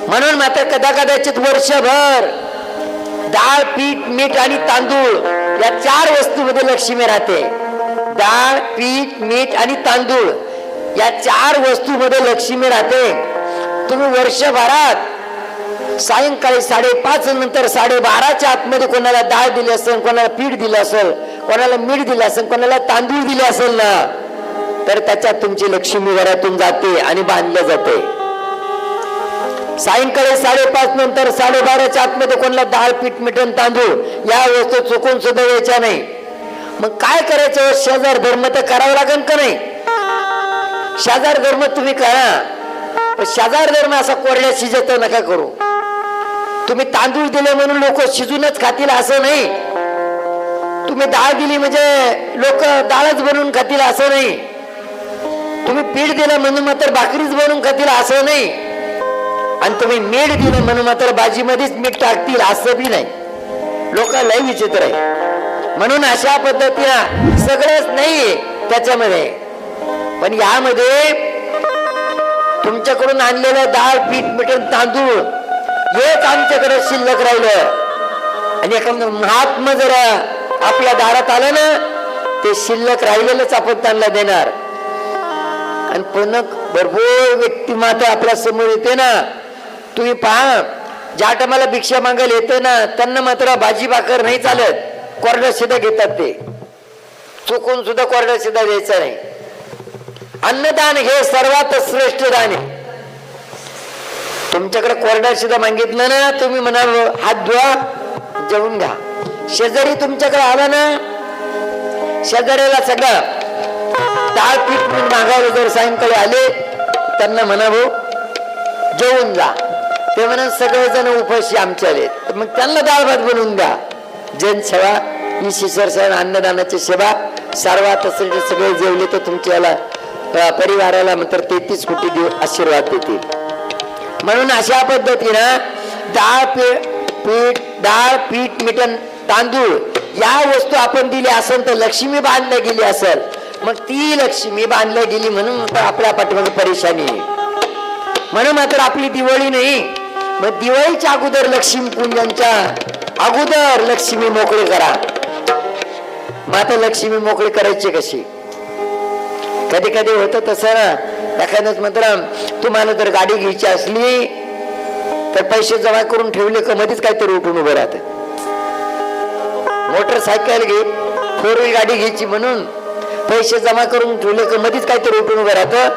म्हणून मात्र कदाचित वर्षभर डाळ पीठ मीठ आणि तांदूळ या 4 वस्तूमध्ये लक्ष्मी राहते. डाळ पीठ मीठ आणि तांदूळ या 4 वस्तूमध्ये लक्ष्मी राहते. तुम्ही वर्षभरात सायंकाळी 5:30 नंतर 12:30च्या आतमध्ये कोणाला डाळ दिली असेल, कोणाला पीठ दिलं असेल, कोणाला मीठ दिलं असेल, कोणाला तांदूळ दिले असेल ना, तर त्याच्यात तुमची लक्ष्मी घरातून जाते आणि बांधल्या जाते. सायंकाळी 5:30 नंतर 12:30च्या आतमध्ये कोणाला डाळ पीठ मिठण तांदूळ या वस्तू चुकून सुद्धा द्यायच्या नाही. मग काय करायचं? शेजार धर्म तर करावं लागेल का नाही? शेजार धर्म तुम्ही करा, पण शेजार धर्म असा कोरड्या शिजत नका करू. तुम्ही तांदूळ दिले म्हणून लोक शिजूनच खातील असं नाही. तुम्ही डाळ दिली म्हणजे लोक डाळच बनवून खातील असं नाही. तुम्ही पीठ दिलं म्हणून मात्र भाकरीच बनवून खातील असं नाही. आणि तुम्ही मीठ दिलं म्हणून मात्र भाजीमध्येच मीठ टाकतील असं बी नाही. लोक लय विचित्र आहे. म्हणून अशा पद्धतीनं सगळंच नाही त्याच्यामध्ये. पण यामध्ये तुमच्याकडून आणलेलं डाळ पीठ मिठण तांदूळ हेच आमच्याकडे शिल्लक राहिलं. आणि एखादं महात्मा जर आपल्या दारात आलं ना, ते शिल्लक राहिलेलंच आपण त्यांना देणार. आणि पुन्हा भरपूर व्यक्ती मात्र आपल्या समोर येते ना, तुम्ही पहा, ज्या टायमाला भिक्षा मागायला येते ना, त्यांना मात्र भाजी भाकर नाही चालत, कोरडा शिदा घेतात. ते चुकून सुद्धा कोरडा शिदा द्यायचा नाही. अन्नदान हे सर्वात श्रेष्ठ दान आहे. तुमच्याकडे कोरडा शिदा मागितलं ना, तुम्ही म्हणा हात धुवा जेवून घ्या. शेजारी तुमच्याकडे आला ना, शेजाऱ्याला सगळं डाळ पीठ मागायला जर सायंकाळी आले, त्यांना म्हणा भाऊ जेवून जा. ते म्हणा सगळेजण उपाशी आमच्या आले, तर मग त्यांना डाळ भात बनवून द्या. जनसेवा ही शिशर सेवा अन्नदानाची सेवा सर्वात श्रेष्ठ. सगळे जेवले तर तुमच्या परिवाराला मात्र 33 कोटी देव आशीर्वाद देतील. म्हणून अशा पद्धतीनं डाळ पीठ मिठण तांदूळ या वस्तू आपण दिल्या असेल तर लक्ष्मी बांधल्या गेली असेल. मग ती लक्ष्मी बांधल्या गेली म्हणून आपल्या पाठीमागे परेशानी. म्हणून मात्र आपली दिवाळी नाही, मग दिवाळीच्या अगोदर लक्ष्मी पूजनच्या अगोदर लक्ष्मी मोकळी करा. मात्र लक्ष्मी मोकळी करायची कशी? कधी कधी होतं तसं ना, एखादंच मात्र तुम्हाला जर गाडी घ्यायची असली तर पैसे जमा करून ठेवले का मध्येच काहीतरी उठून उभं राहत. मोटरसायकल घे, 4 व्हील गाडी घ्यायची म्हणून पैसे जमा करून ठेवले का मध्येच काहीतरी उठून उभं राहतं.